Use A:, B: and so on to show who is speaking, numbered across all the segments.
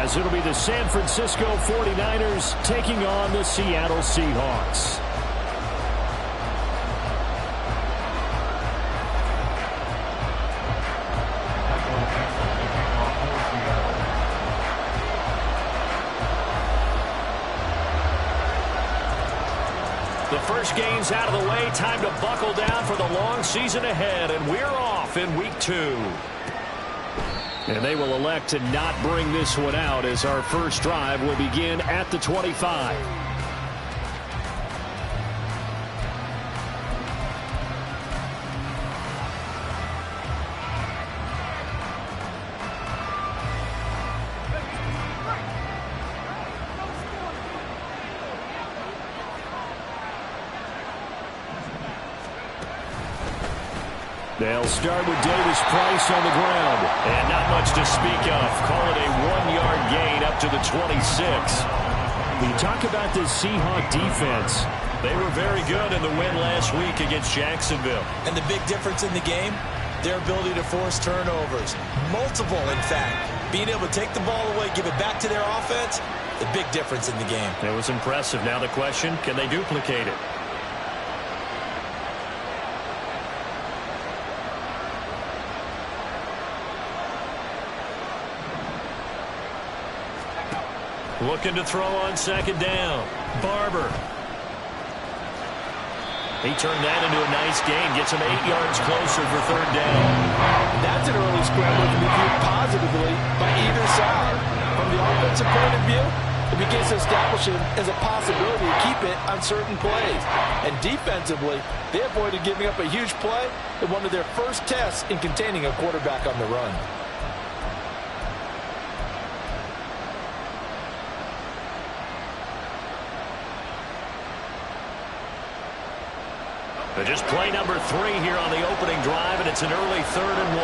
A: as it'll be the San Francisco 49ers taking on the Seattle Seahawks. The first game's out of the way. Time to buckle down for the long season ahead, and we're off in week 2. And they will elect to not bring this one out as our first drive will begin at the 25. They'll start with Davis Price on the ground. And not much to speak of. Call it a 1-yard gain up to the 26. When you talk about this Seahawk defense, they were very good in the win last week against Jacksonville.
B: And the big difference in the game, their ability to force turnovers. Multiple, in fact. Being able to take the ball away, give it back to their offense, the big difference in the game.
A: It was impressive. Now the question, can they duplicate it? Looking to throw on second down. Barber. He turned that into a nice gain. Gets him 8 yards closer for third down.
C: That's an early scramble to be viewed positively by either side. From the offensive point of view, it begins to establish him as a possibility to keep it on certain plays. And defensively, they avoided giving up a huge play in one of their first tests in containing a quarterback on the run.
A: Just play number 3 here on the opening drive, and it's an early 3rd and 1.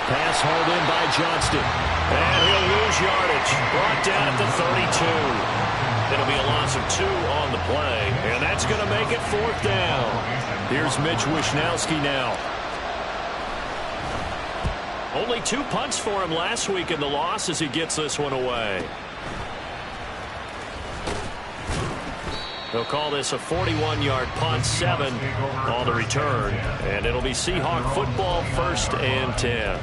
A: Pass hauled in by Johnston. And he'll lose yardage. Brought down at the 32. It'll be a loss of 2 on the play, and that's going to make it 4th down. Here's Mitch Wishnowski now. Only 2 punts for him last week in the loss as he gets this one away. They'll call this a 41-yard punt, 7 on the return. And it'll be Seahawk football, 1st and 10.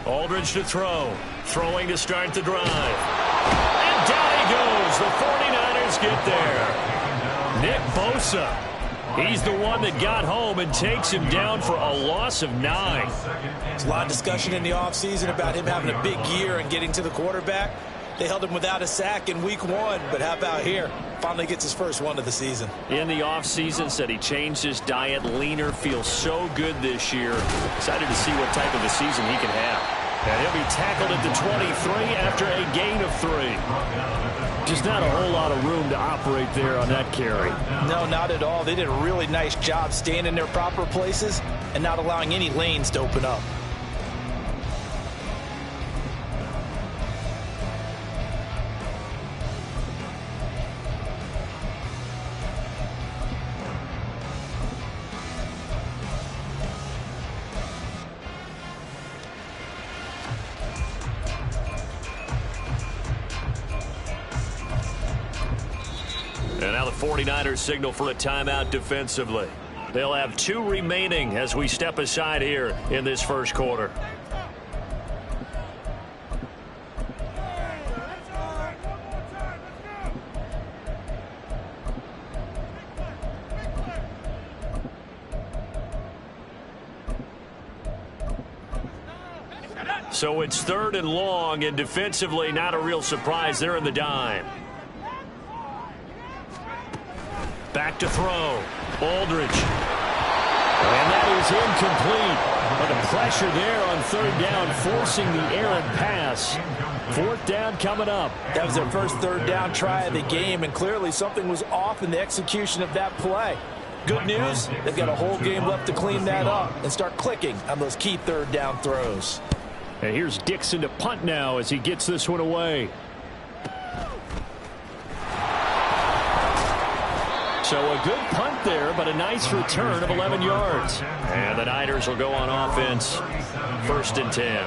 A: Aldridge to throw. Throwing to start the drive. And down he goes. The 49ers get there. Nick Bosa. He's the one that got home and takes him down for a loss of 9.
B: There's a lot of discussion in the offseason about him having a big year and getting to the quarterback. They held him without a sack in week 1, but how about here? Finally gets his first one of the season.
A: In the offseason, said he changed his diet, leaner, feels so good this year. Excited to see what type of a season he can have. And he'll be tackled at the 23 after a gain of 3. Just not a whole lot of room to operate there on that carry.
B: No, not at all. They did a really nice job staying in their proper places and not allowing any lanes to open up.
A: And now the 49ers signal for a timeout defensively. They'll have 2 remaining as we step aside here in this first quarter. So it's 3rd and long, and defensively not a real surprise. They're in the dime. Back to throw. Aldridge. And that is incomplete. But the pressure there on on third down, forcing the errant pass. Fourth down coming up.
B: That was their first third down try of the game, and clearly something was off in the execution of that play. Good news, they've got a whole game left to clean that up and start clicking on those key third down throws.
A: And here's Dixon to punt now as he gets this one away. So a good punt there, but a nice return of 11 yards. And the Niners will go on offense. 1st and 10.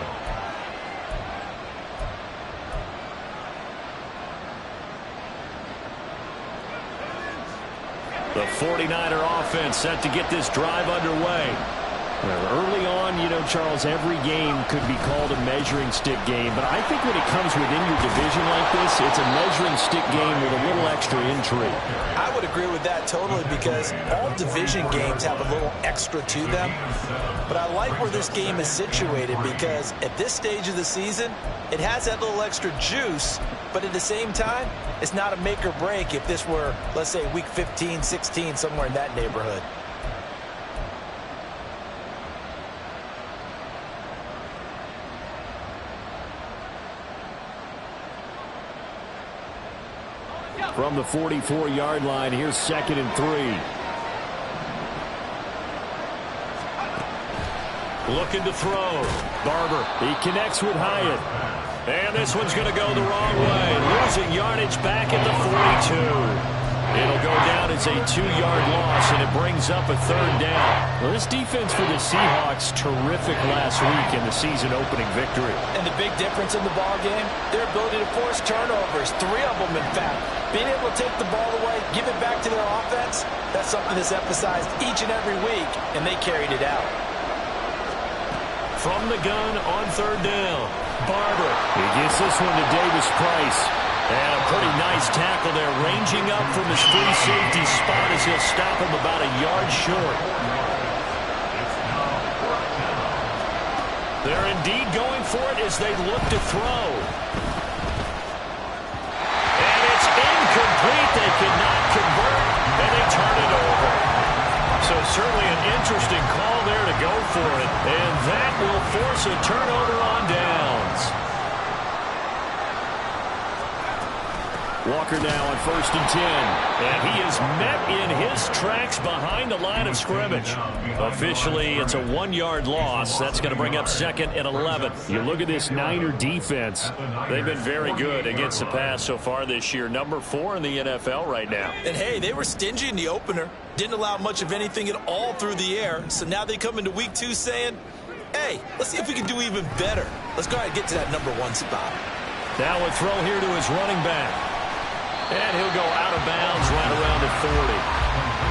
A: The 49er offense set to get this drive underway. Well, early on, you know, Charles, every game could be called a measuring stick game. But I think when it comes within your division like this, it's a measuring stick game with a little extra intrigue.
B: I would agree with that totally, because all division games have a little extra to them. But I like where this game is situated, because at this stage of the season, it has that little extra juice. But at the same time, it's not a make or break if this were, let's say, week 15, 16, somewhere in that neighborhood.
A: From the 44-yard line, here's 2nd and 3. Looking to throw. Barber, he connects with Hyatt. And this one's going to go the wrong way. Losing yardage back at the 42. It'll go down as a 2-yard loss, and it brings up a 3rd down. Well, this defense for the Seahawks, terrific last week in the season-opening victory.
B: And the big difference in the ball game, their ability to force turnovers, 3 of them, in fact. Being able to take the ball away, give it back to their offense, that's something that's emphasized each and every week, and they carried it out.
A: From the gun on 3rd down, Barber. He gets this one to Davis Price. And a pretty nice tackle there, ranging up from his free safety spot as he'll stop him about a yard short. They're indeed going for it as they look to throw. And it's incomplete. They cannot convert, and they turn it over. So certainly an interesting call there to go for it, and that will force a turnover on downs. Walker now on 1st and 10. And he is met in his tracks behind the line of scrimmage. Officially, it's a 1-yard loss. That's going to bring up 2nd and 11. You look at this Niner defense. They've been very good against the pass so far this year. Number 4 in the NFL right now.
B: And, hey, they were stingy in the opener. Didn't allow much of anything at all through the air. So now they come into week 2 saying, hey, let's see if we can do even better. Let's go ahead and get to that number 1 spot.
A: Now a throw here to his running back. And he'll go out of bounds right around the 40.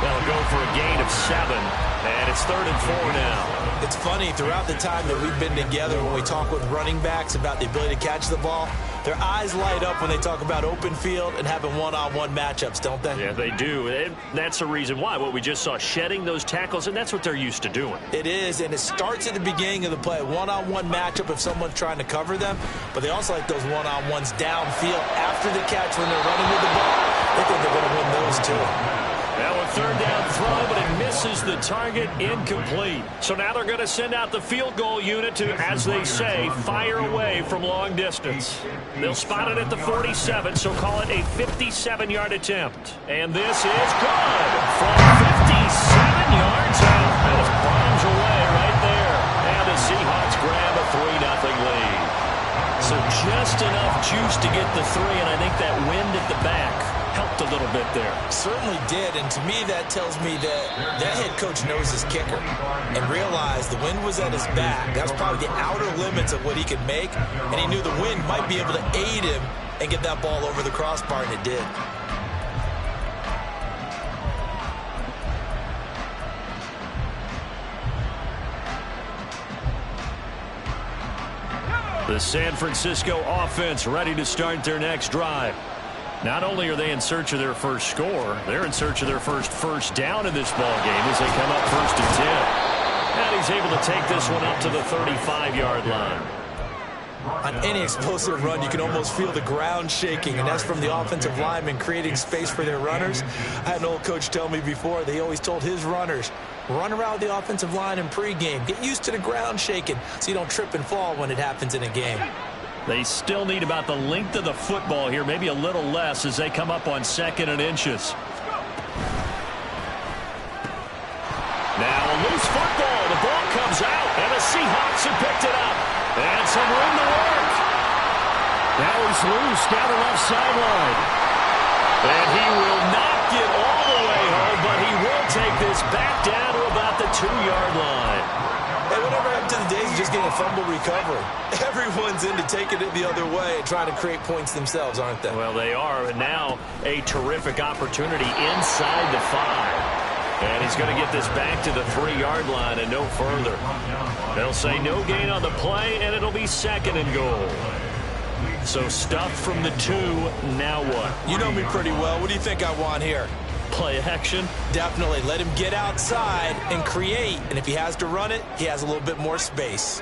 A: That'll go for a gain of 7. And it's 3rd and 4 now.
B: It's funny, throughout the time that we've been together, when we talk with running backs about the ability to catch the ball, their eyes light up when they talk about open field and having one-on-one matchups, don't they?
A: Yeah, they do. And that's the reason why. What we just saw, shedding those tackles, and that's what they're used to doing.
B: It is, and it starts at the beginning of the play. One-on-one matchup if someone's trying to cover them, but they also like those one-on-ones downfield after the catch when they're running with the ball. They think they're going to win those too.
A: Now a 3rd down throw, but it misses the target, incomplete. So now they're going to send out the field goal unit to, as they say, fire away from long distance. They'll spot it at the 47, so call it a 57-yard attempt. And this is good from 57 yards out. And it bombs away right there. And the Seahawks grab a 3-0 lead. So just enough juice to get the 3, and I think that wind at the back helped a little bit there.
B: Certainly did, and to me that tells me that that head coach knows his kicker and realized the wind was at his back. That's probably the outer limits of what he could make, and he knew the wind might be able to aid him and get that ball over the crossbar, and it did.
A: The San Francisco offense ready to start their next drive. Not only are they in search of their first score, they're in search of their first down in this ball game as they come up 1st and 10. And he's able to take this one up to the 35-yard line.
B: On any explosive run, you can almost feel the ground shaking, and that's from the offensive linemen creating space for their runners. I had an old coach tell me before, they always told his runners, Run around the offensive line in pregame. Get used to the ground shaking so you don't trip and fall when it happens in a game.
A: They still need about the length of the football here, maybe a little less as they come up on 2nd and inches. Now a loose football. The ball comes out, and the Seahawks have picked it up. And some room to work. Now he's loose down the left sideline. And he will not get all the way home, but he will take this back down to about the 2-yard line.
B: Hey, whatever happened to the days of just getting a fumble recovery? Everyone's into taking it the other way and trying to create points themselves, aren't they?
A: Well, they are, and now a terrific opportunity inside the 5. And he's going to get this back to the 3-yard line and no further. They'll say no gain on the play, and it'll be 2nd and goal. So stuffed from the 2, now what?
B: You know me pretty well. What do you think I want here?
A: Play action?
B: Definitely. Let him get outside and create. And if he has to run it, he has a little bit more space.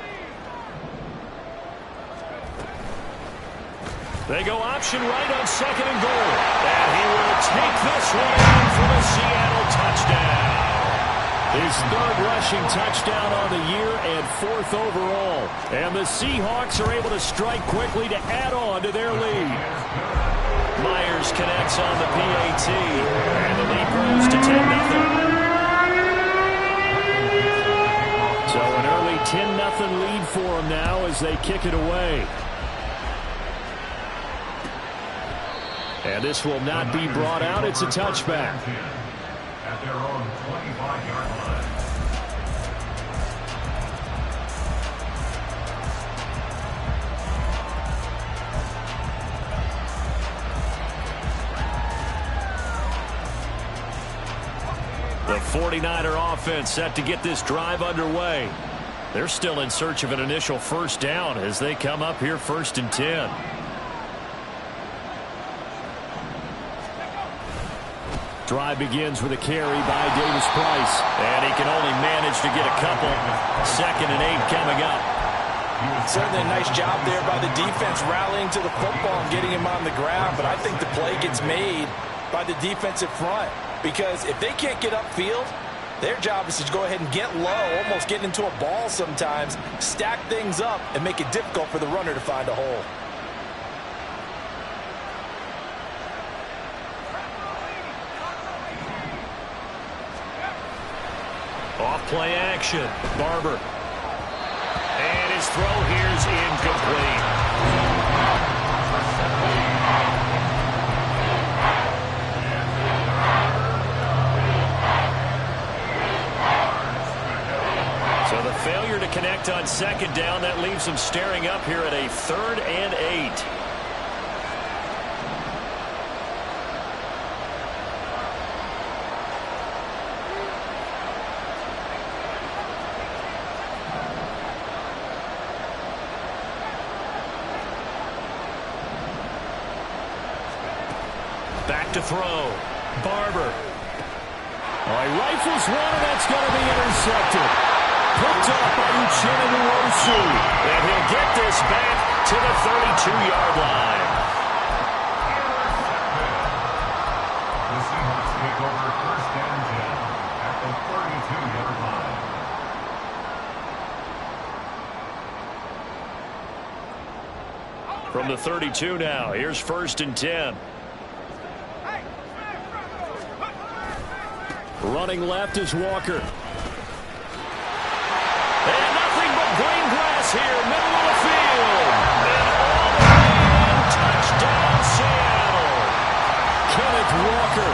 A: They go option right on 2nd and goal. And he will take this one in for the Seattle touchdown. His 3rd rushing touchdown on the year and 4th overall. And the Seahawks are able to strike quickly to add on to their lead. Myers connects on the PAT, and the lead grows to 10-0. So an early 10-0 lead for them now as they kick it away. And this will not be brought out. It's a touchback. At their own 25-yard line. The 49er offense set to get this drive underway. They're still in search of an initial 1st down as they come up here 1st and 10. Drive begins with a carry by Davis Price, and he can only manage to get a couple. 2nd and 8 coming up.
C: Certainly a nice job there by the defense rallying to the football and getting him on the ground, but I think the play gets made by the defensive front because if they can't get upfield, their job is to go ahead and get low, almost get into a ball sometimes, stack things up, and make it difficult for the runner to find a hole.
A: Off-play action. Barber. And his throw here's incomplete. So the failure to connect on 2nd down, that leaves them staring up here at a 3rd and 8. Back to throw. Barber. Oh, he rifles one, and that's going to be intercepted. Picked up by Uchenna Nwosu. And he'll get this back to the 32-yard line. The Seahawks take over 1st and 10 at the 32-yard line. From the 32 now, here's 1st and 10. Running left is Walker. And nothing but green grass here, middle of the field. And all the way in, touchdown Seattle. Kenneth Walker,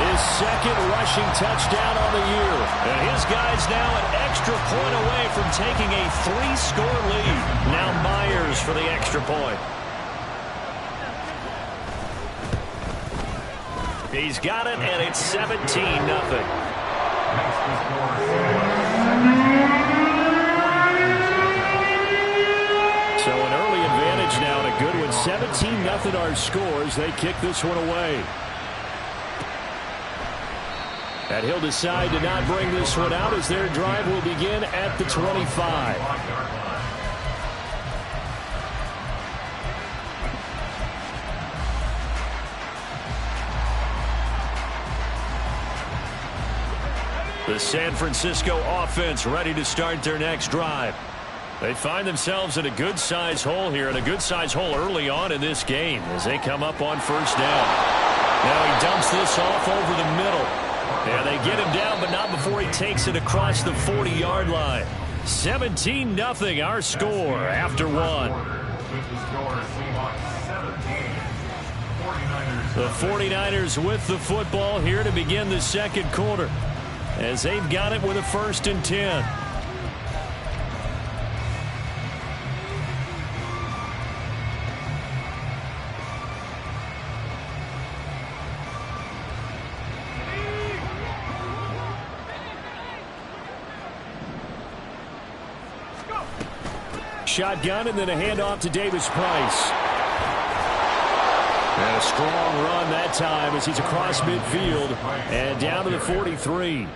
A: his 2nd rushing touchdown on the year. And his guys now an extra point away from taking a 3-score lead. Now Myers for the extra point. He's got it, and it's 17-0. So an early advantage now, and a good one. 17-0 our scores. They kick this one away. And he'll decide to not bring this one out as their drive will begin at the 25. The San Francisco offense ready to start their next drive. They find themselves in a good-sized hole here, and a good-sized hole early on in this game as they come up on first down. Now he dumps this off over the middle. And they get him down, but not before he takes it across the 40-yard line. 17-0 our score after one. The 49ers with the football here to begin the second quarter, as they've got it with a 1st and 10. Shotgun and then a handoff to Davis Price. And a strong run that time as he's across midfield and down to the 43.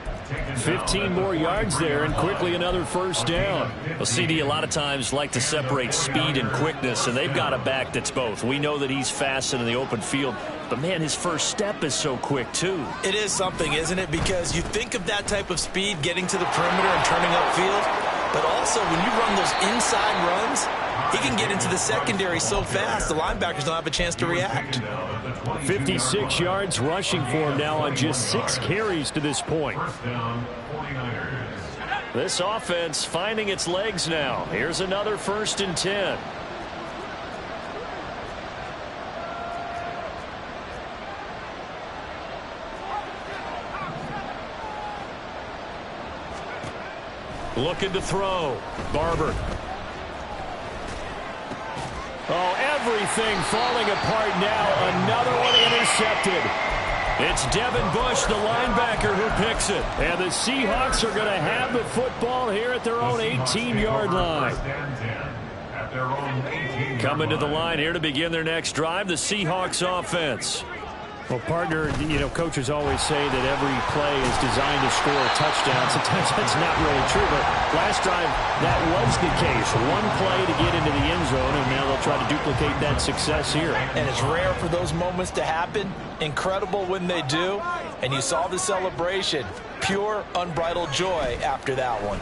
A: 15 more yards there and quickly another 1st down.
D: Well, CD a lot of times like to separate speed and quickness, and they've got a back that's both. We know that he's fast in the open field, but man, his first step is so quick too.
B: It is something, isn't it? Because you think of that type of speed getting to the perimeter and turning upfield. But also, when you run those inside runs, he can get into the secondary so fast, the linebackers don't have a chance to react.
A: 56 yards rushing for him now on just 6 carries to this point. This offense finding its legs now. Here's another 1st and 10. Looking to throw. Barber. Oh, everything falling apart now. Another one intercepted. It's Devin Bush, the linebacker, who picks it. And the Seahawks are going to have the football here at their own 18-yard line. Coming to the line here to begin their next drive, the Seahawks offense.
E: Well, partner, coaches always say that every play is designed to score a touchdown. Sometimes that's not really true, but last drive that was the case. One play to get into the end zone, and now they'll try to duplicate that success here.
B: And it's rare for those moments to happen. Incredible when they do. And you saw the celebration. Pure, unbridled joy after that one.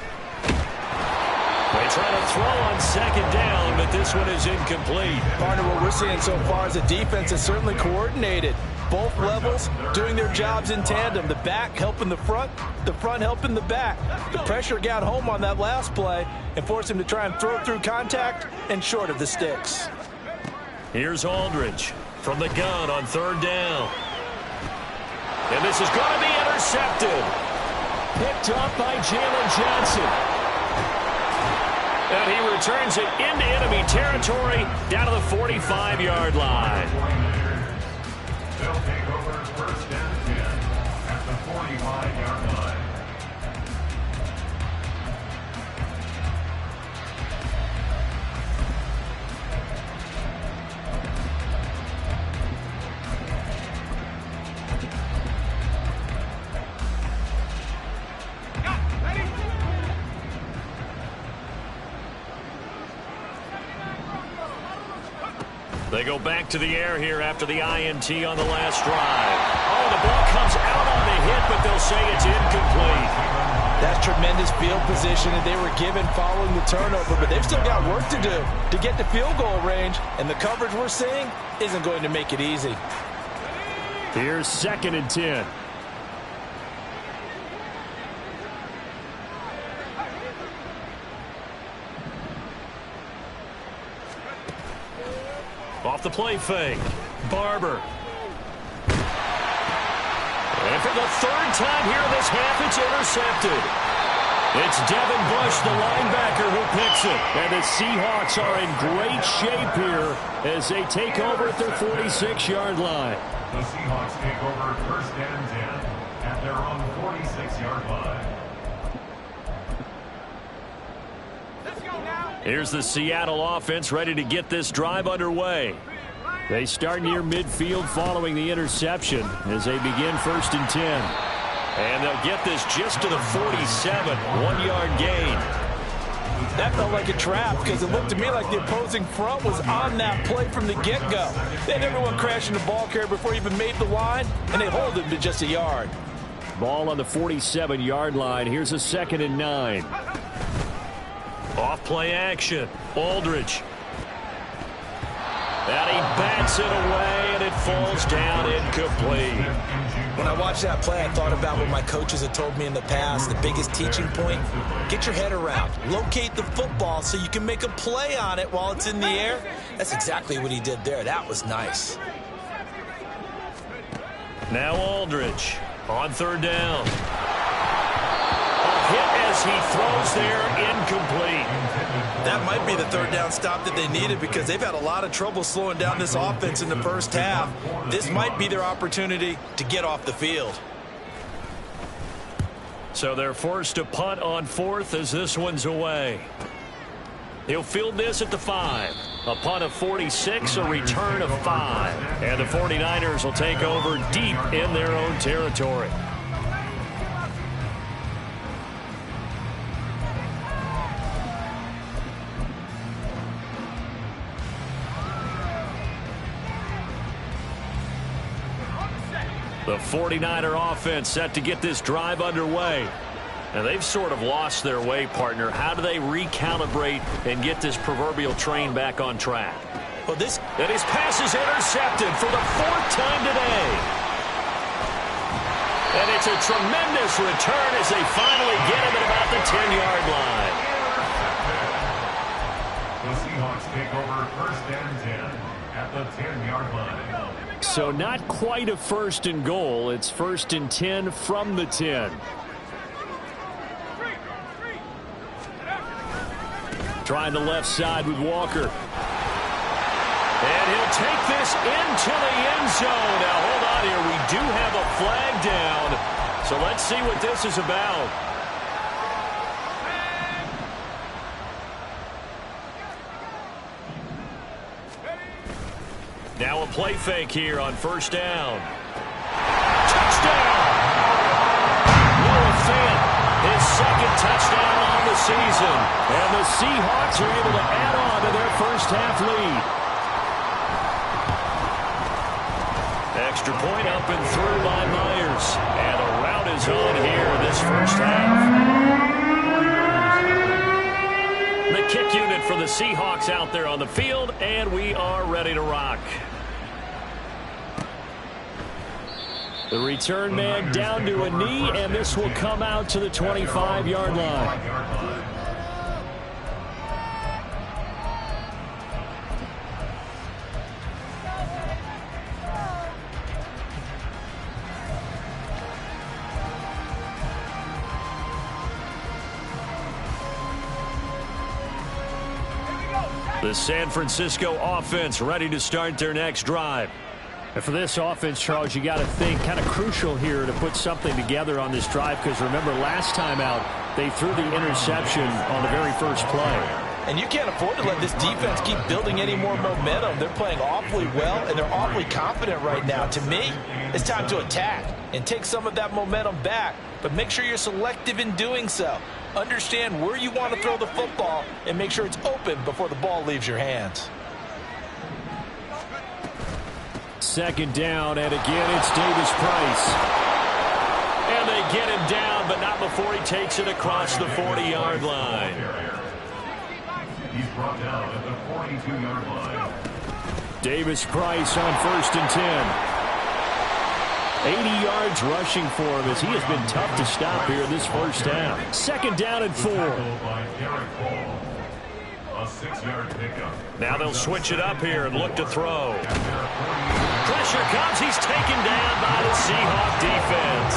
A: They try to throw on 2nd down, but this one is incomplete.
B: Partner, what we're seeing so far is the defense is certainly coordinated. Both levels doing their jobs in tandem. The back helping the front helping the back. The pressure got home on that last play and forced him to try and throw through contact and short of the sticks.
A: Here's Aldridge from the gun on 3rd down. And this is going to be intercepted. Picked up by Jalen Johnson. And he returns it into enemy territory down to the 45-yard line.
F: They'll take over 1st and 10 at the 45-yard line.
A: They go back to the air here after the INT on the last drive. Oh, the ball comes out on the hit, but they'll say it's incomplete.
B: That's tremendous field position that they were given following the turnover, but they've still got work to do to get to field goal range, and the coverage we're seeing isn't going to make it easy.
A: Here's 2nd and 10. Off the play fake. Barber. And for the 3rd time here in this half, it's intercepted. It's Devin Bush, the linebacker, who picks it. And the Seahawks are in great shape here as they take over at their 46-yard line.
F: The Seahawks take over 1st and 10 at their own 46-yard line.
A: Here's the Seattle offense ready to get this drive underway. They start near midfield following the interception as they begin 1st and 10. And they'll get this just to the 47, 1-yard gain.
B: That felt like a trap because it looked to me like the opposing front was on that play from the get-go. They had everyone crashing the ball carrier before he even made the line, and they hold him to just a yard.
E: Ball on the 47-yard line. Here's a 2nd and 9.
D: Off play action. Aldridge. And he bats it away, and it falls down incomplete.
B: When I watched that play, I thought about what my coaches had told me in the past. The biggest teaching point, get your head around. Locate the football so you can make a play on it while it's in the air. That's exactly what he did there. That was nice.
D: Now Aldridge on 3rd down. A hit as he throws there, incomplete.
B: That might be the 3rd down stop that they needed because they've had a lot of trouble slowing down this offense in the first half. This might be their opportunity to get off the field.
D: So they're forced to punt on 4th as this one's away. He'll field this at the 5. A punt of 46, a return of 5. And the 49ers will take over deep in their own territory. The 49er offense set to get this drive underway. And they've sort of lost their way, partner. How do they recalibrate and get this proverbial train back on track?
B: Well,
D: and his pass is intercepted for the 4th time today. And it's a tremendous return as they finally get him at about the 10-yard line.
F: The Seahawks take over 1st and 10 at the 10-yard line.
E: So not quite a 1st and goal. It's 1st and 10 from the 10. Trying the left side with Walker.
D: And he'll take this into the end zone. Now, hold on here. We do have a flag down. So let's see what this is about. Now a play fake here on 1st down. Touchdown! Noah Fant, his 2nd touchdown on the season.
E: And the Seahawks are able to add on to their first half lead.
D: Extra point up and through by Myers. And a rout is on here this first half. The kick unit for the Seahawks out there on the field, and we are ready to rock.
E: The return man down to a knee, and this will come out to the 25-yard line.
D: The San Francisco offense ready to start their next drive.
E: And for this offense, Charles, you got to think kind of crucial here to put something together on this drive because remember last time out they threw the interception on the very first play.
B: And you can't afford to let this defense keep building any more momentum. They're playing awfully well, and they're awfully confident right now. To me, it's time to attack and take some of that momentum back, but make sure you're selective in doing so. Understand where you want to throw the football and make sure it's open before the ball leaves your hands.
E: 2nd down, and again it's Davis Price.
D: And they get him down, but not before he takes it across the 40-yard line.
F: He's brought down at the 42-yard line.
E: Davis Price on 1st and 10. 80 yards rushing for him as he has been tough to stop here in this first half. 2nd down and 4.
F: A 6-yard pickup.
D: Now they'll switch it up here and look to throw. Pressure comes. He's taken down by the Seahawk defense.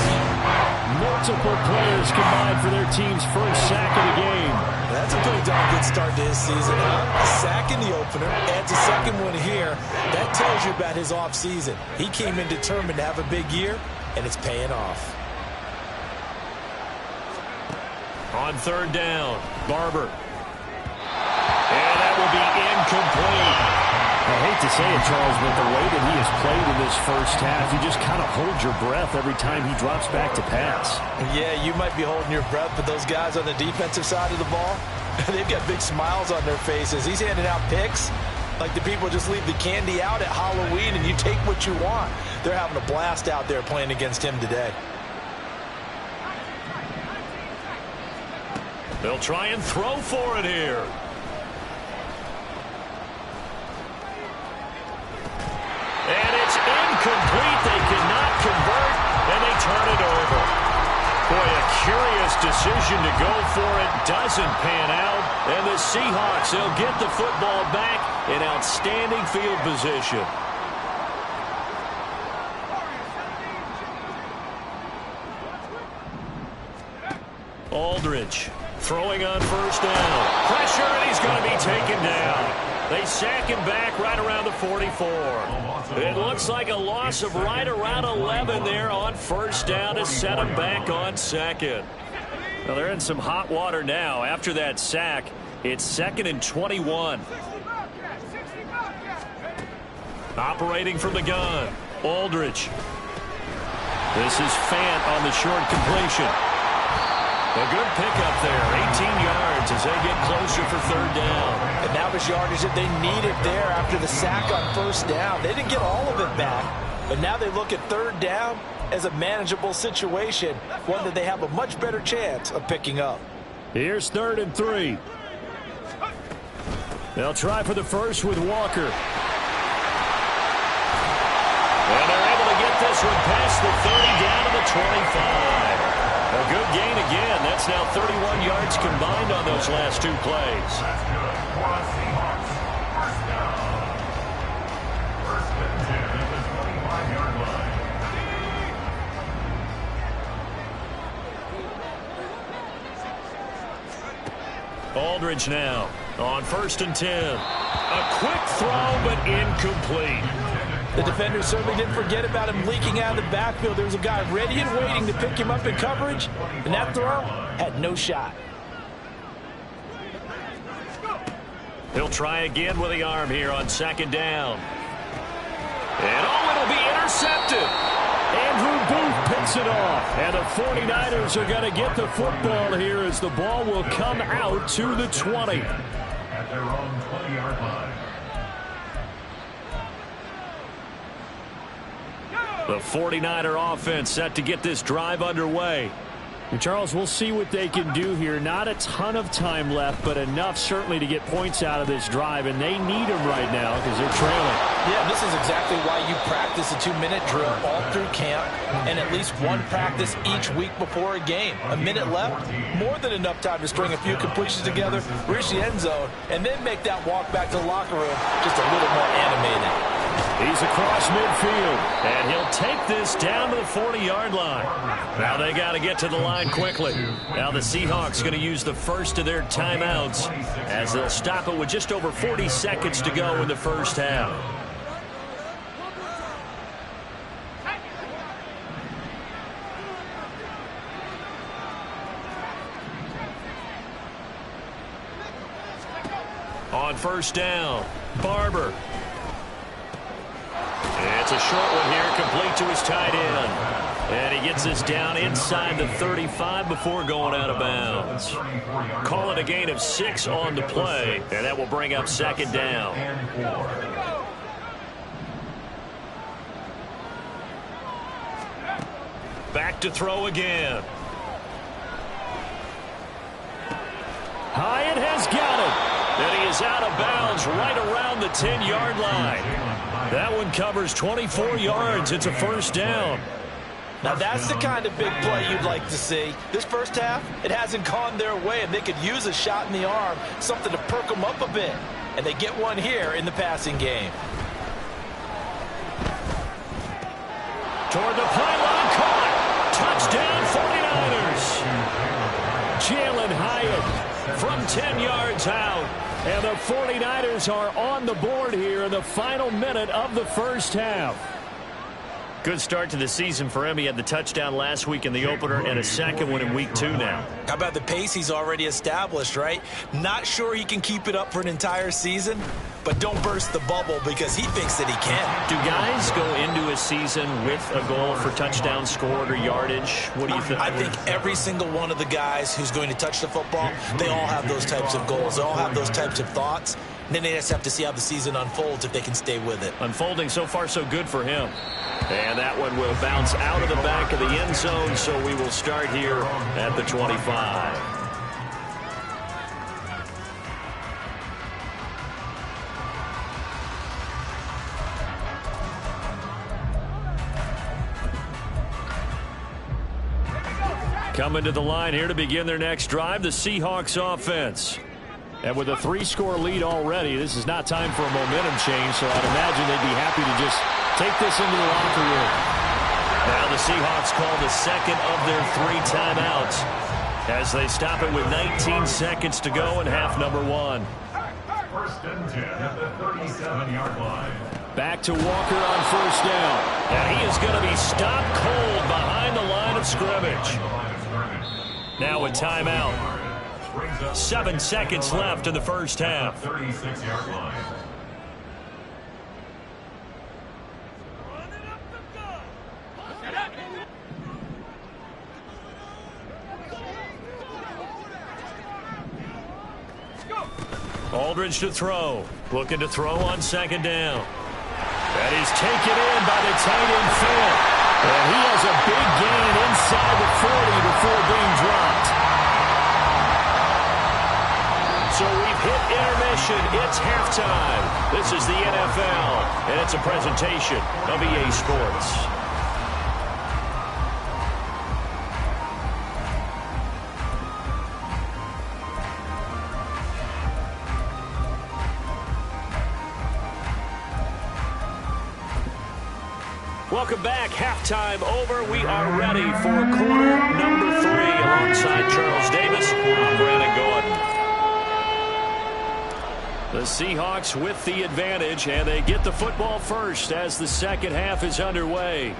E: Multiple players combined for their team's first sack of the game.
B: That's a pretty darn good start to his season, huh? A sack in the opener, adds a 2nd one here. That tells you about his offseason. He came in determined to have a big year, and it's paying off.
D: On 3rd down, Barber. And that will be incomplete.
E: I hate to say it, Charles, but the way that he has played in this first half, you just kind of hold your breath every time he drops back to pass.
B: Yeah, you might be holding your breath, but those guys on the defensive side of the ball, they've got big smiles on their faces. He's handing out picks like the people just leave the candy out at Halloween and you take what you want. They're having a blast out there playing against him today.
D: They'll try and throw for it here. And it's incomplete. They cannot convert, and they turn it over. Boy, a curious decision to go for it. Doesn't pan out. And the Seahawks, they'll get the football back in outstanding field position. Aldridge throwing on first down. Pressure, and he's going to be taken down. They sack him back right around the 44. It looks like a loss of right around 11 there on first down to set him back on second. Well, they're in some hot water now. After that sack, it's 2nd and 21. Operating from the gun, Aldridge. This is Fant on the short completion. A good pickup there, 18 yards as they get closer for third down.
B: And that was yardage that they needed there after the sack on first down. They didn't get all of it back, but now they look at third down as a manageable situation, one that they have a much better chance of picking up.
E: Here's 3rd and 3. They'll try for the first with Walker.
D: And they're able to get this one past the 30 down to the 25. A good gain again. That's now 31 yards combined on those last 2 plays.
F: That's good. For the Seahawks, first down. First and 10 at the 25-yard line.
D: Aldridge now on 1st and 10. A quick throw, but incomplete.
B: The defenders certainly didn't forget about him leaking out of the backfield. There was a guy ready and waiting to pick him up in coverage, and that throw had no shot.
D: He'll try again with the arm here on 2nd down. And it'll be intercepted.
E: Andrew Booth picks it off. And the 49ers are going to get the football here as the ball will come out to the 20.
F: At their own 20-yard line.
D: The 49er offense set to get this drive underway.
E: And Charles, we'll see what they can do here. Not a ton of time left, but enough certainly to get points out of this drive, and they need them right now because they're trailing.
B: Yeah, this is exactly why you practice a 2-minute drill all through camp and at least one practice each week before a game. A minute left, more than enough time to string a few completions together, reach the end zone, and then make that walk back to the locker room just a little more animated.
E: He's across midfield.
D: And he'll take this down to the 40-yard line. Now they got to get to the line quickly. Now the Seahawks going to use the first of their timeouts as they'll stop it with just over 40 seconds to go in the first half. On first down, Barber. It's a short one here, complete to his tight end. And he gets this down inside the 35 before going out of bounds. Call it a gain of 6 on the play, and that will bring up 2nd down. Back to throw again.
E: Hyatt has got it.
D: And he is out of bounds right around the 10-yard line. That one covers 24 yards. It's a first down.
B: Now that's the kind of big play you'd like to see. This first half, it hasn't gone their way, and they could use a shot in the arm, something to perk them up a bit. And they get one here in the passing game.
D: Toward the pylon, caught. Touchdown, 49ers.
E: Jalen Hyatt from 10 yards out. And the 49ers are on the board here in the final minute of the first half.
D: Good start to the season for him. He had the touchdown last week in the opener and a second one in week 2 now.
B: How about the pace he's already established, right? Not sure he can keep it up for an entire season, but don't burst the bubble because he thinks that he can.
D: Do guys go into a season with a goal for touchdown scored or yardage? What do you think?
B: I think every single one of the guys who's going to touch the football, they all have those types of goals. They all have those types of thoughts. And then they just have to see how the season unfolds if they can stay with it.
D: Unfolding so far so good for him. And that one will bounce out of the back of the end zone, so we will start here at the 25. Coming to the line here to begin their next drive, the Seahawks offense.
E: And with a 3-score lead already, this is not time for a momentum change, so I'd imagine they'd be happy to just take this into the locker room.
D: Now the Seahawks call the second of their 3 timeouts as they stop it with 19 seconds to go in half number 1.
F: First and 10 at the 37-yard line.
E: Back to Walker on first down.
D: And he is going to be stopped cold behind the line of scrimmage. Now a timeout. 7 seconds left in the first half.
F: 36-yard line.
D: Aldridge to throw. Looking to throw on second down. And he's taken in by the tight end Phil.
E: And he has a big gain inside the 40 before being dropped.
D: So we've hit intermission. It's halftime. This is the NFL, and it's a presentation of EA Sports. Welcome back. Halftime over. We are ready for quarter number 3 alongside Charles Davis. I'm Brandon Gordon. The Seahawks with the advantage, and they get the football first as the second half is underway.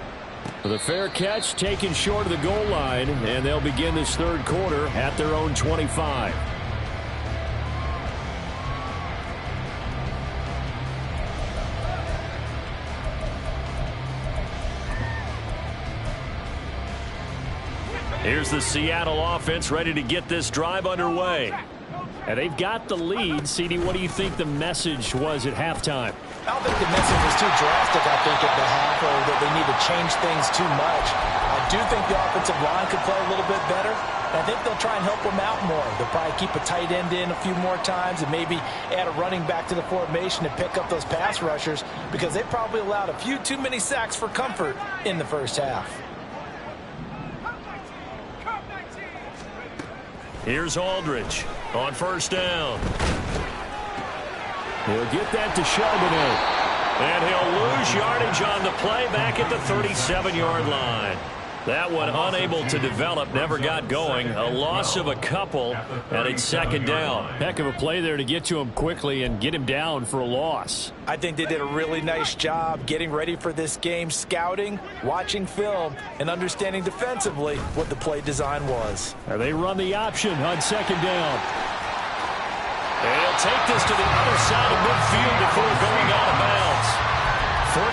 E: With a fair catch taken short of the goal line, and they'll begin this third quarter at their own 25.
D: Here's the Seattle offense ready to get this drive underway.
E: And they've got the lead. CD, what do you think the message was at halftime?
B: I don't think the message was too drastic, I think, at the half, or that they need to change things too much. I do think the offensive line could play a little bit better. And I think they'll try and help them out more. They'll probably keep a tight end in a few more times and maybe add a running back to the formation to pick up those pass rushers, because they probably allowed a few too many sacks for comfort in the first half.
D: Here's Aldridge on first down.
E: He'll get that to Charbonnet.
D: And he'll lose yardage on the play back at the 37-yard line. That one unable to develop, never got going. A loss of a couple, and it's second down.
E: Heck of a play there to get to him quickly and get him down for a loss.
B: I think they did a really nice job getting ready for this game, scouting, watching film, and understanding defensively what the play design was.
E: Now they run the option on second down.
D: And he'll take this to the other side of midfield before going out of bounds. 14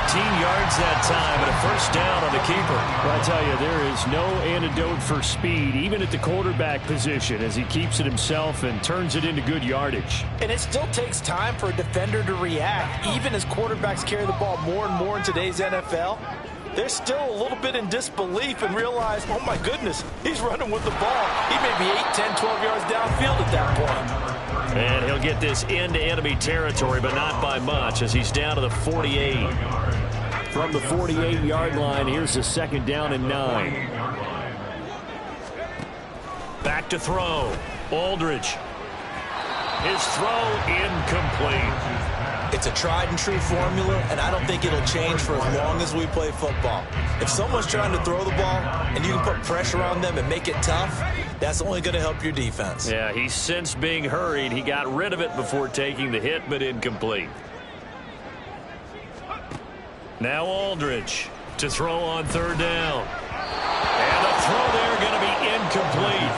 D: yards that time, and a first down on the keeper.
E: Well, I tell you, there is no antidote for speed, even at the quarterback position, as he keeps it himself and turns it into good yardage.
B: And it still takes time for a defender to react. Even as quarterbacks carry the ball more and more in today's NFL, they're still a little bit in disbelief and realize, oh my goodness, he's running with the ball. He may be 8, 10, 12 yards downfield at that point.
D: And he'll get this into enemy territory, but not by much, as he's down to the 48.
E: From the 48-yard line, here's the second down and 9.
D: Back to throw. Aldridge. His throw incomplete.
B: It's a tried and true formula, and I don't think it'll change for as long as we play football. If someone's trying to throw the ball and you can put pressure on them and make it tough, that's only going to help your defense.
D: Yeah, he's since being hurried. He got rid of it before taking the hit, but incomplete. Now Aldridge to throw on third down. And the throw there going to be incomplete.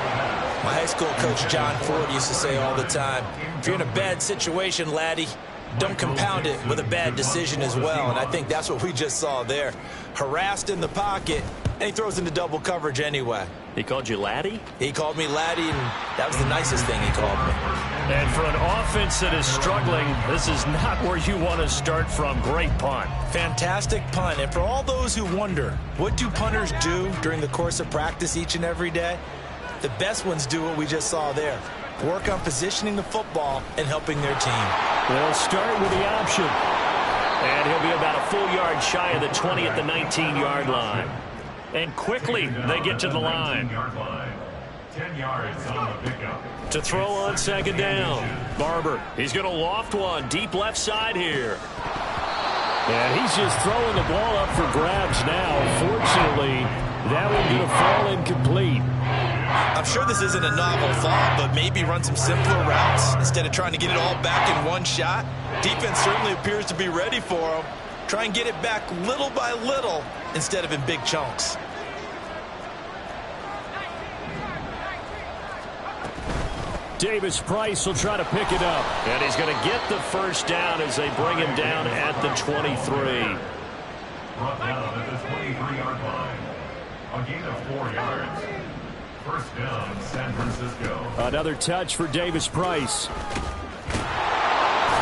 B: My high school coach John Ford used to say all the time, if you're in a bad situation, laddie, don't compound it with a bad decision as well. And I think that's what we just saw there. Harassed in the pocket, and he throws into double coverage anyway.
D: He called you laddie?
B: He called me laddie, and that was the nicest thing he called me.
D: And for an offense that is struggling, this is not where you want to start from. Great punt.
B: Fantastic punt. And for all those who wonder, what do punters do during the course of practice each and every day? The best ones do what we just saw there. Work on positioning the football and helping their team.
E: They'll start with the option.
D: And he'll be about a full yard shy of the 20 at the 19-yard line. And quickly they get to the line.
F: 10 yards on the pickup.
D: To throw on second down. Barber, he's going to loft one deep left side here.
E: And he's just throwing the ball up for grabs now. Fortunately, that one going to fall incomplete.
B: I'm sure this isn't a novel thought, but maybe run some simpler routes instead of trying to get it all back in one shot. Defense certainly appears to be ready for him. Try and get it back little by little instead of in big chunks.
E: Davis Price will try to pick it up.
D: And he's going to get the first down as they bring him down at the 23.
F: Brought down at the 23-yard line. A gain of 4 yards. First down, San Francisco.
E: Another touch for Davis Price.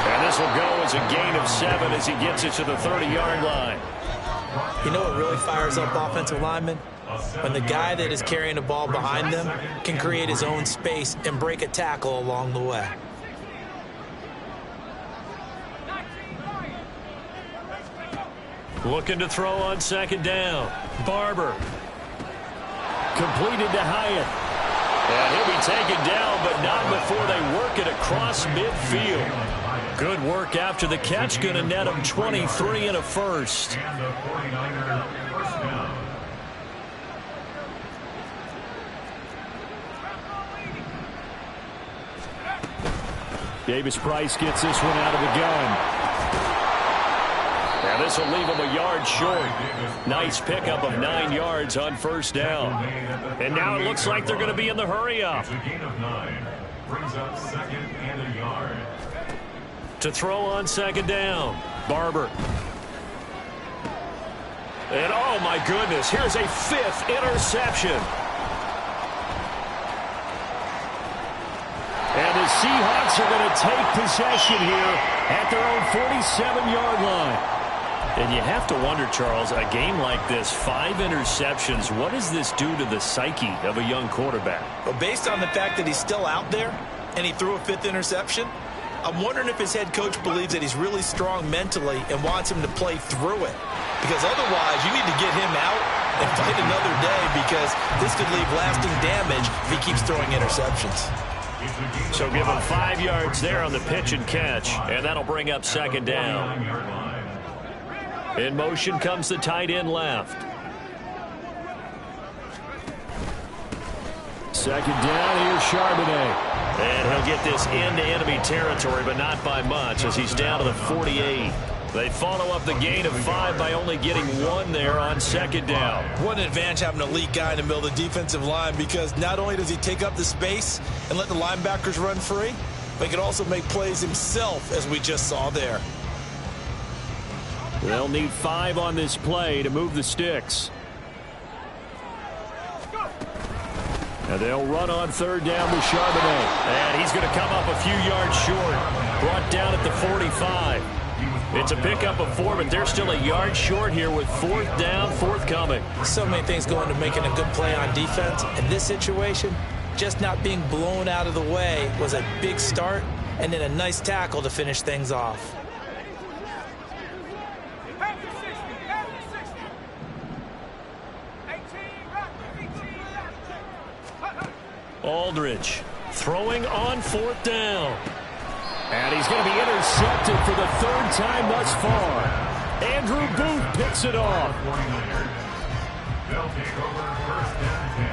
D: And this will go as a gain of 7 as he gets it to the 30-yard line.
B: You know what really fires up offensive linemen? When the guy that is carrying the ball behind them can create his own space and break a tackle along the way.
D: Looking to throw on second down. Barber.
E: Completed to Hyatt.
D: And he'll be taken down, but not before they work it across midfield. Good work after the catch. Going to net him 23 and a first.
F: And the 49er first down.
E: Davis Price gets this one out of the gun.
D: Now this will leave him a yard short. Nice pickup of 9 yards on first down. And now it looks like they're going to be in the hurry up.
F: It's a gain of 9. Brings up second and a yard.
D: To throw on second down. Barber. And oh my goodness, here's a 5th interception.
E: And the Seahawks are going to take possession here at their own 47-yard line.
D: And you have to wonder, Charles, a game like this, 5 interceptions, what does this do to the psyche of a young quarterback?
B: Well, based on the fact that he's still out there and he threw a 5th interception, I'm wondering if his head coach believes that he's really strong mentally and wants him to play through it. Because otherwise, you need to get him out and fight another day, because this could leave lasting damage if he keeps throwing interceptions.
D: So give him 5 yards there on the pitch and catch, and that'll bring up second down. In motion comes the tight end left.
E: Second down, here's Charbonnet.
D: And he'll get this into enemy territory, but not by much, as he's down to the 48. They follow up the gain of 5 by only getting 1 there on second down.
B: What an advantage having an elite guy in the middle of the defensive line, because not only does he take up the space and let the linebackers run free, but he can also make plays himself, as we just saw there.
E: They'll need 5 on this play to move the sticks. And they'll run on third down with Charbonnet.
D: And he's going to come up a few yards short. Brought down at the 45. It's a pickup of 4, but they're still a yard short here with 4th down forthcoming.
B: So many things go into making a good play on defense. In this situation, just not being blown out of the way was a big start, and then a nice tackle to finish things off.
D: Aldridge throwing on 4th down.
E: And he's going to be intercepted for the 3rd time thus far. Andrew Booth picks it off.
F: They'll take over first and 10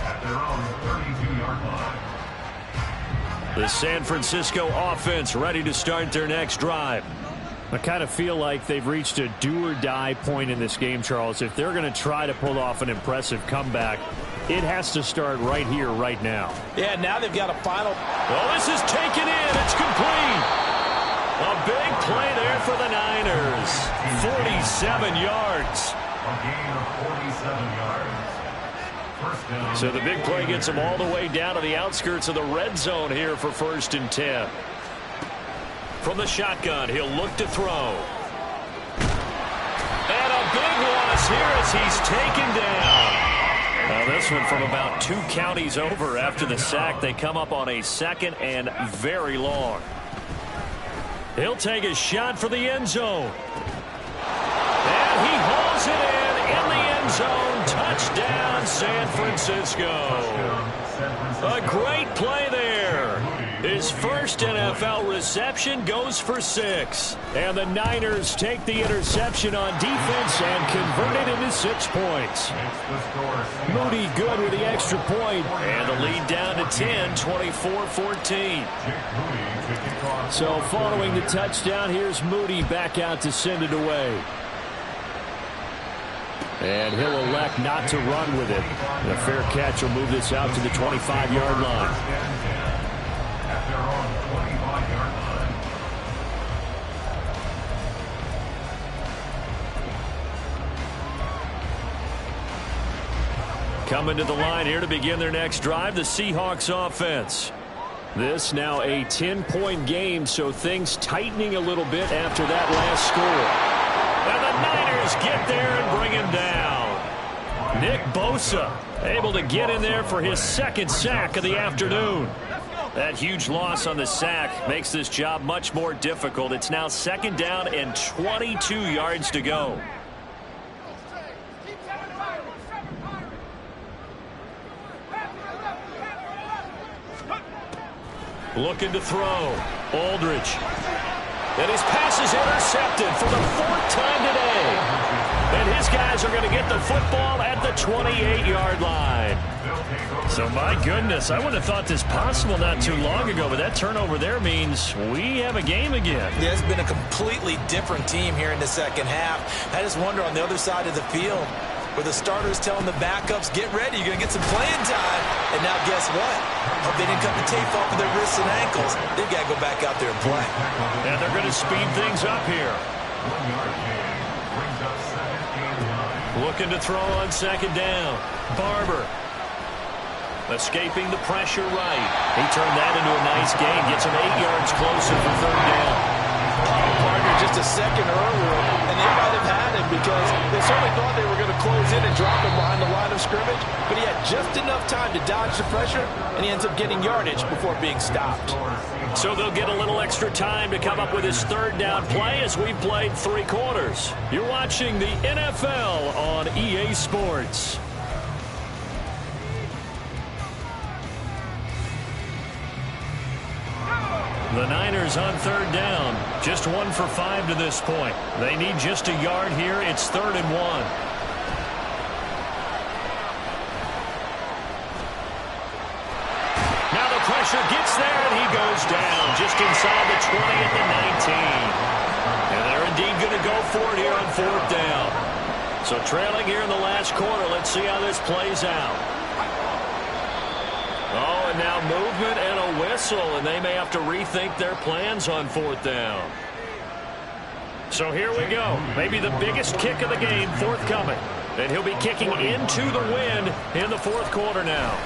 F: at their own 32-yard line.
D: The San Francisco offense ready to start their next drive.
E: I kind of feel like they've reached a do-or-die point in this game, Charles. If they're going to try to pull off an impressive comeback, it has to start right here, right now.
B: Yeah, now they've got a final.
D: Well, this is taken in. It's complete. A big play there for the Niners. 47 yards.
F: A gain of 47 yards. First down.
D: So the big play gets them all the way down to the outskirts of the red zone here for 1st and 10. From the shotgun, he'll look to throw. And a big loss here as he's taken down. Now this one from about 2 counties over after the sack. They come up on a 2nd and very long. He'll take a shot for the end zone. And he hauls it in the end zone. Touchdown, San Francisco. A great play there. His first NFL reception goes for 6. And the Niners take the interception on defense and convert it into 6 points. Moody good with the extra point. And the lead down to 10, 24-14. So following the touchdown, here's Moody back out to send it away. And he'll elect not to run with it. And a fair catch will move this out to the 25-yard line.
F: At their own 25-yard line.
D: Coming to the line here to begin their next drive, the Seahawks offense. This now a 10-point game, so things tightening a little bit after that last score. And the Niners get there and bring him down. Nick Bosa able to get in there for his second sack of the afternoon. That huge loss on the sack makes this job much more difficult. It's now 2nd down and 22 yards to go. Looking to throw. Aldridge. And his pass is intercepted for the 4th time today. And his guys are going to get the football at the 28-yard line. So, my goodness, I wouldn't have thought this possible not too long ago, but that turnover there means we have a game again.
B: Yeah, it's been a completely different team here in the second half. I just wonder on the other side of the field, where the starters telling the backups, get ready, you're going to get some playing time. And now guess what? Hope they didn't cut the tape off of their wrists and ankles. They've got to go back out there and play.
D: And they're going to speed things up here. Looking to throw on 2nd down. Barber. Escaping the pressure right. He turned that into a nice gain. Gets him 8 yards closer for 3rd down.
C: Partner just a second earlier, and they might have had him because they certainly thought they were going to close in and drop him behind the line of scrimmage, but he had just enough time to dodge the pressure, and he ends up getting yardage before being stopped.
D: So they'll get a little extra time to come up with his 3rd down play as we played 3 quarters. You're watching the NFL on EA Sports. The Niners on 3rd down. Just 1 for 5 to this point. They need just a yard here. It's 3rd and 1. Now the pressure gets there, and he goes down just inside the 20 at the 19. And they're indeed going to go for it here on 4th down. So trailing here in the last quarter. Let's see how this plays out. Oh, and now movement and a whistle, and they may have to rethink their plans on 4th down. So here we go. Maybe the biggest kick of the game forthcoming. And he'll be kicking into the wind in the 4th quarter now.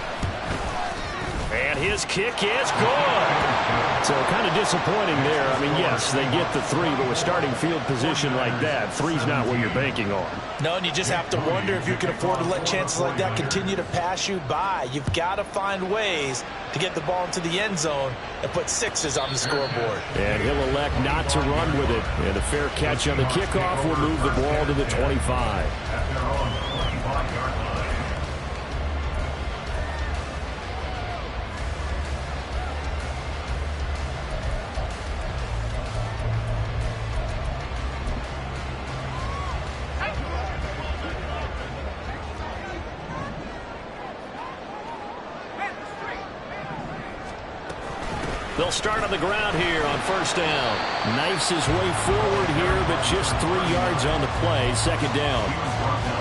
D: And his kick is good.
E: So kind of disappointing there. I mean, yes, they get the 3, but with starting field position like that, 3's not what you're banking on.
B: No, and you just have to wonder if you can afford to let chances like that continue to pass you by. You've got to find ways to get the ball into the end zone and put 6s on the scoreboard.
E: And he'll elect not to run with it. And a fair catch on the kickoff will move the ball to the 25.
D: They'll start on the ground here on 1st down.
E: Knifes his way forward here, but just 3 yards on the play. 2nd down.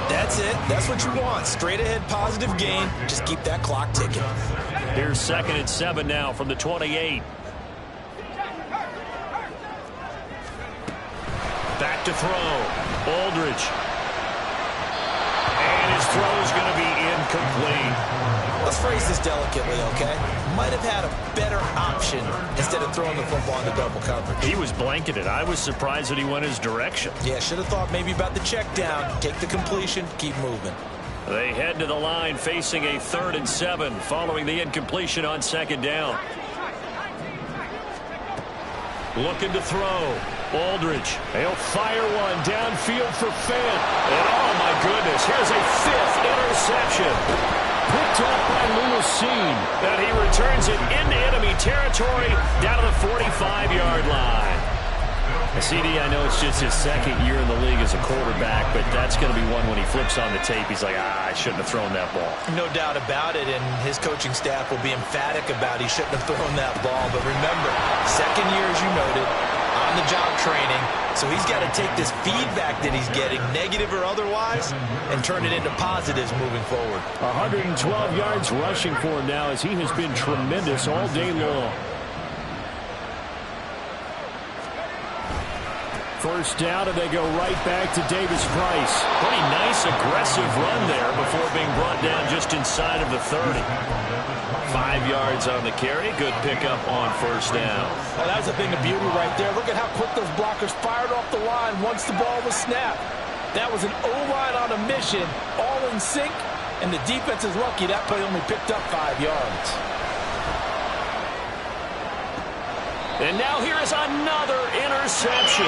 B: That's it. That's what you want. Straight ahead positive gain. Just keep that clock ticking.
D: Here's 2nd and 7 now from the 28. Back to throw. Aldridge. And his throw is going to be incomplete.
B: Let's phrase this delicately, okay? Might have had a better option instead of throwing the football into double coverage.
D: He was blanketed. I was surprised that he went his direction.
B: Yeah, should have thought maybe about the check down. Take the completion, keep moving.
D: They head to the line facing a 3rd and 7 following the incompletion on 2nd down. Looking to throw.
A: Aldridge, he'll fire one downfield for Fant. And oh my goodness, here's a 5th interception. Picked up by Lewis-Cine. And he returns it into enemy territory down to the 45-yard line. CD, I know it's just his 2nd year in the league as a quarterback, but that's going to be one when he flips on the tape. He's like, I shouldn't have thrown that ball.
B: No doubt about it, and his coaching staff will be emphatic about he shouldn't have thrown that ball. But remember, 2nd year, as you noted, on-the-job training, so he's got to take this feedback that he's getting, negative or otherwise, and turn it into positives moving forward.
A: 112 yards rushing for him now as he has been tremendous all day long. First down, and they go right back to Davis Price. Pretty nice, aggressive run there before being brought down just inside of the 30. 5 yards on the carry. Good pickup on first down.
C: Well, that's a thing of beauty right there. Look at how quick those blockers fired off the line once the ball was snapped. That was an O-line on a mission, all in sync, and the defense is lucky that play only picked up 5 yards.
A: And now here is another interception.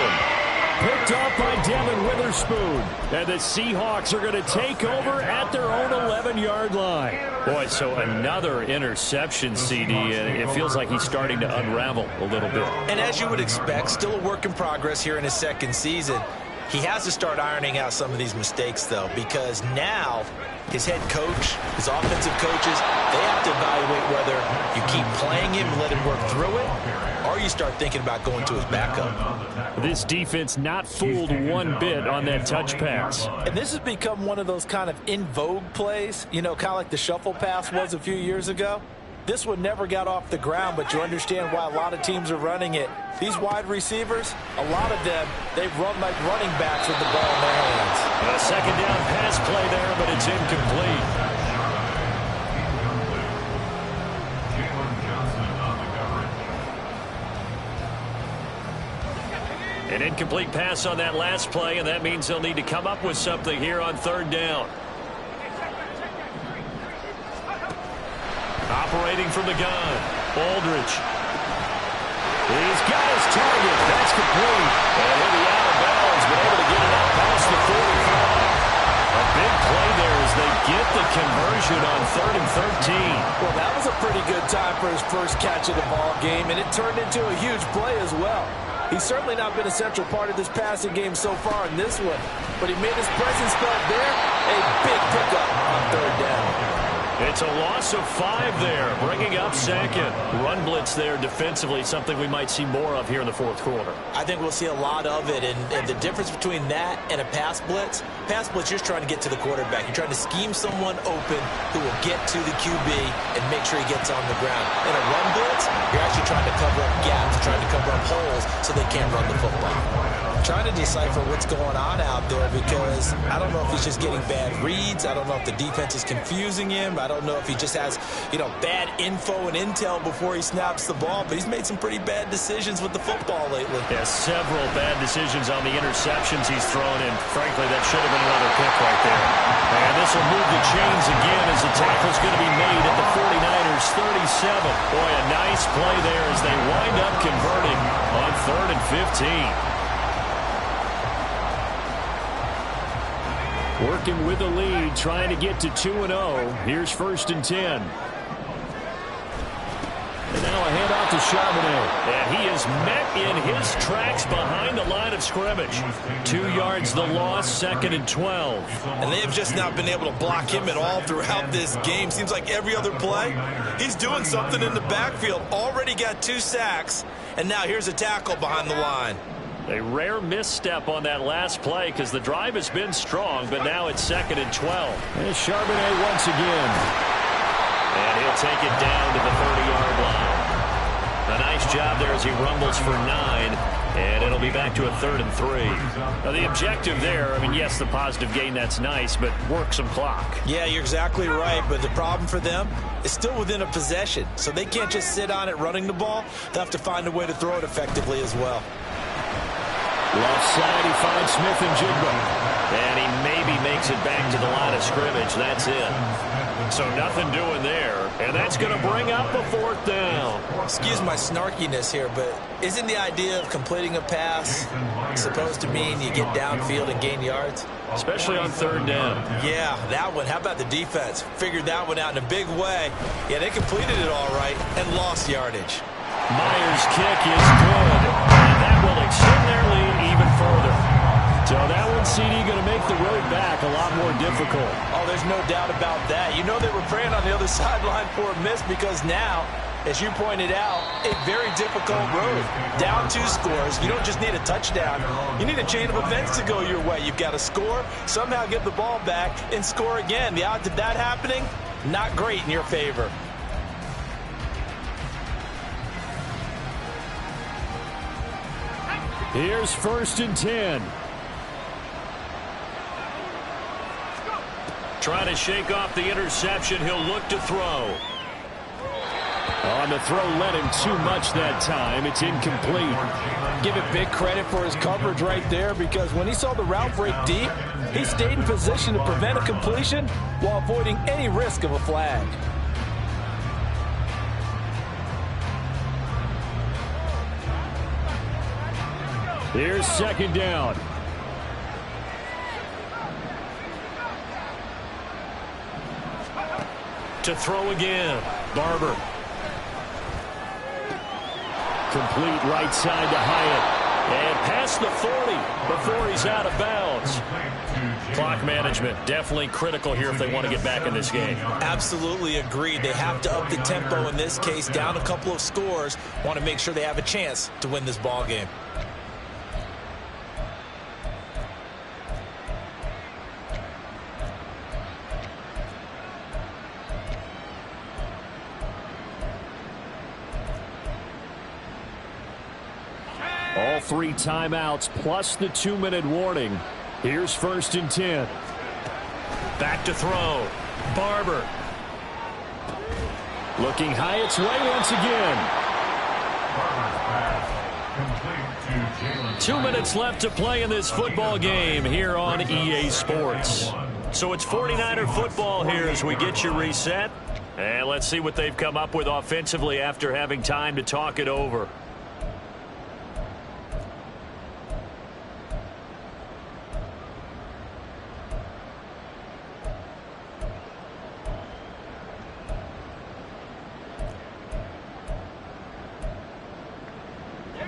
A: Picked up by Devin Witherspoon. And the Seahawks are going to take over at their own 11-yard line. Boy, so another interception, CD. And it feels like he's starting to unravel a little bit.
B: And as you would expect, still a work in progress here in his 2nd season. He has to start ironing out some of these mistakes, though, because now his head coach, his offensive coaches, they have to evaluate whether you keep playing him and let him work through it, or you start thinking about going to his backup.
A: This defense not fooled one bit on that touch pass.
C: And this has become one of those kind of in vogue plays, you know, kind of like the shuffle pass was a few years ago. This one never got off the ground, but you understand why a lot of teams are running it. These wide receivers, a lot of them, they've run like running backs with the ball in their hands.
A: A 2nd down pass play there, but it's incomplete. An incomplete pass on that last play, and that means they'll need to come up with something here on 3rd down. Operating from the gun, Aldridge. He's got his target. That's complete. And he'll be out of bounds, but able to get it out past the 45. A big play there as they get the conversion on 3rd and 13.
C: Well, that was a pretty good time for his first catch of the ball game, and it turned into a huge play as well. He's certainly not been a central part of this passing game so far in this one, but he made his presence felt there. A big pickup on 3rd down.
A: It's a loss of 5 there, bringing up 2nd. Run blitz there defensively, something we might see more of here in the 4th quarter.
B: I think we'll see a lot of it, and the difference between that and a pass blitz, you're trying to get to the quarterback. You're trying to scheme someone open who will get to the QB and make sure he gets on the ground. In a run blitz, you're actually trying to cover up gaps, trying to cover up holes so they can't run the football. Trying to decipher what's going on out there because I don't know if he's just getting bad reads. I don't know if the defense is confusing him. I don't know if he just has, bad info and intel before he snaps the ball. But he's made some pretty bad decisions with the football lately.
A: Yeah, several bad decisions on the interceptions he's thrown, and frankly, that should have been another pick right there. And this will move the chains again as the tackle's going to be made at the 49ers 37. Boy, a nice play there as they wind up converting on 3rd and 15. Working with the lead, trying to get to 2-0. Here's 1st and 10. And now a handoff to Charbonnet. And he is met in his tracks behind the line of scrimmage. 2 yards the loss, 2nd and 12.
B: And they have just not been able to block him at all throughout this game. Seems like every other play, he's doing something in the backfield. Already got 2 sacks, and now here's a tackle behind the line.
A: A rare misstep on that last play because the drive has been strong, but now it's 2nd and 12. And Charbonnet once again. And he'll take it down to the 30-yard line. A nice job there as he rumbles for 9, and it'll be back to a 3rd and 3. Now, the objective there, yes, the positive gain, that's nice, but work some clock.
B: Yeah, you're exactly right, but the problem for them is still within a possession, so they can't just sit on it running the ball. They'll have to find a way to throw it effectively as well.
A: Left side, he finds Smith and Jigba. And he maybe makes it back to the line of scrimmage. That's it.
D: So nothing doing there, and that's going to bring up a 4th down.
B: Excuse my snarkiness here, but isn't the idea of completing a pass supposed to mean you get downfield and gain yards?
D: Especially on 3rd down.
B: Yeah, that one. How about the defense? Figured that one out in a big way. Yeah, they completed it all right and lost yardage.
D: Myers' kick is good, and that will extend their lead even further.
E: So that one, CD, going to make the road back a lot more difficult.
B: Oh, there's no doubt about that. You know they were praying on the other sideline for a miss because now, as you pointed out, a very difficult road. Down 2 scores. You don't just need a touchdown. You need a chain of events to go your way. You've got to score, somehow get the ball back, and score again. The odds of that happening, not great in your favor.
E: Here's 1st and 10.
D: Trying to shake off the interception. He'll look to throw.
E: On the throw, led him too much that time. It's incomplete.
C: Give it big credit for his coverage right there, because when he saw the route break deep, he stayed in position to prevent a completion while avoiding any risk of a flag.
E: Here's 2nd down.
D: To throw again. Barber.
E: Complete right side to Hyatt.
D: And past the 40 before he's out of bounds. Clock management definitely critical here if they want to get back in this game.
B: Absolutely agreed. They have to up the tempo in this case, down a couple of scores. Want to make sure they have a chance to win this ball game.
E: All 3 timeouts plus the 2-minute warning. Here's 1st and 10.
D: Back to throw. Barber.
E: Looking Hyatt's way once again.
D: 2 minutes left to play in this football game here on EA Sports. So it's 49er football here as we get you reset. And let's see what they've come up with offensively after having time to talk it over.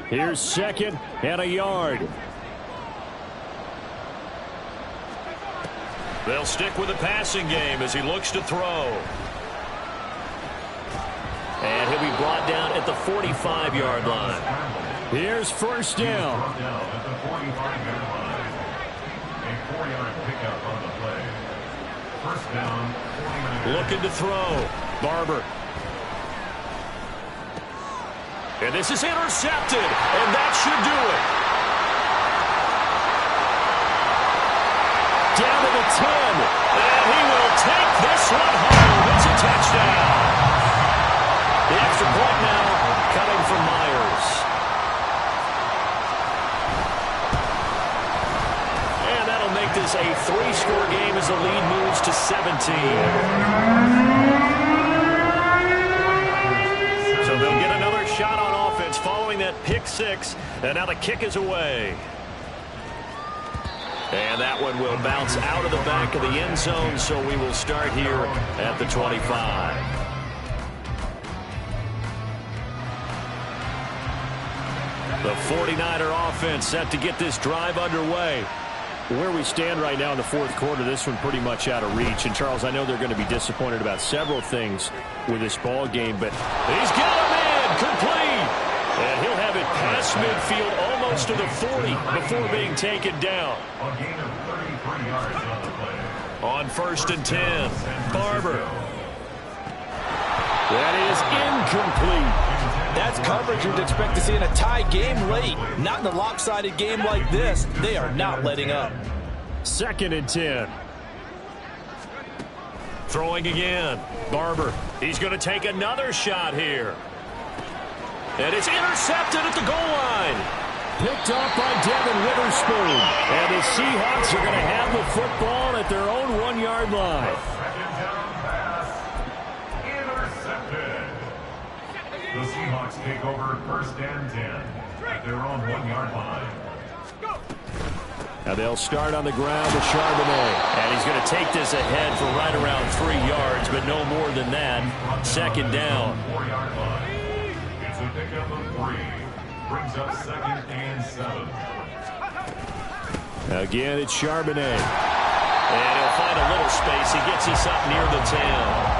E: Here's 2nd and a yard.
D: They'll stick with the passing game as he looks to throw. And he'll be brought down at the 45-yard line.
E: Here's 1st down.
F: At the 45-yard line. A 4-yard pickup on the play. 1st down, 49.
D: Looking to throw. Barber. And this is intercepted, and that should do it.
E: Down to the 10.
D: And he will take this one home. It's a touchdown. The extra point now coming from Myers. And that'll make this a 3-score game as the lead moves to 17. They'll get another shot on offense following that pick 6, and now the kick is away. And that one will bounce out of the back of the end zone, so we will start here at the 25. The 49er offense set to get this drive underway.
E: Where we stand right now in the 4th quarter, this one pretty much out of reach. And, Charles, I know they're going to be disappointed about several things with this ball game, but
D: he's got him in, complete. And he'll have it past midfield almost to the 40 before being taken down.
F: A gain of 33 yards on the play.
D: On 1st and 10, Barber.
E: That is incomplete.
C: That's coverage you'd expect to see in a tie game late. Not in a lopsided game like this. They are not letting up.
E: 2nd and 10.
D: Throwing again. Barber. He's going to take another shot here. And it's intercepted at the goal line.
E: Picked off by Devin Witherspoon. And the Seahawks are going to have the football at their own 1-yard line.
F: The Seahawks take over 1st and 10 at their own 1-yard line.
A: Now they'll start on the ground with Charbonnet.
D: And he's going to take this ahead for right around 3 yards, but no more than that. 2nd down.
F: 4-yard line. It's a pickup of 3. Brings up 2nd and 7.
A: Again, it's Charbonnet.
D: And he'll find a little space. He gets us up near the 10.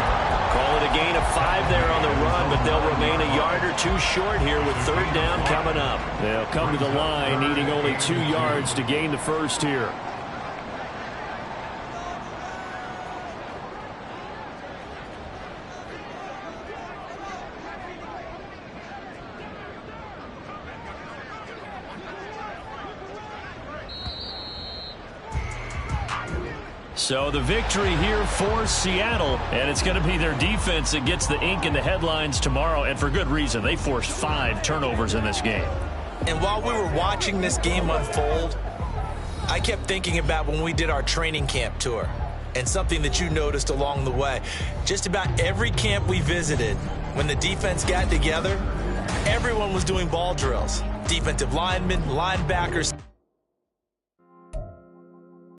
D: Call it a gain of 5 there on the run, but they'll remain a yard or 2 short here with 3rd down coming up.
A: They'll come to the line needing only 2 yards to gain the first here.
D: So the victory here for Seattle, and it's going to be their defense that gets the ink in the headlines tomorrow, and for good reason. They forced 5 turnovers in this game.
B: And while we were watching this game unfold, I kept thinking about when we did our training camp tour, and something that you noticed along the way. Just about every camp we visited, when the defense got together, everyone was doing ball drills. Defensive linemen, linebackers,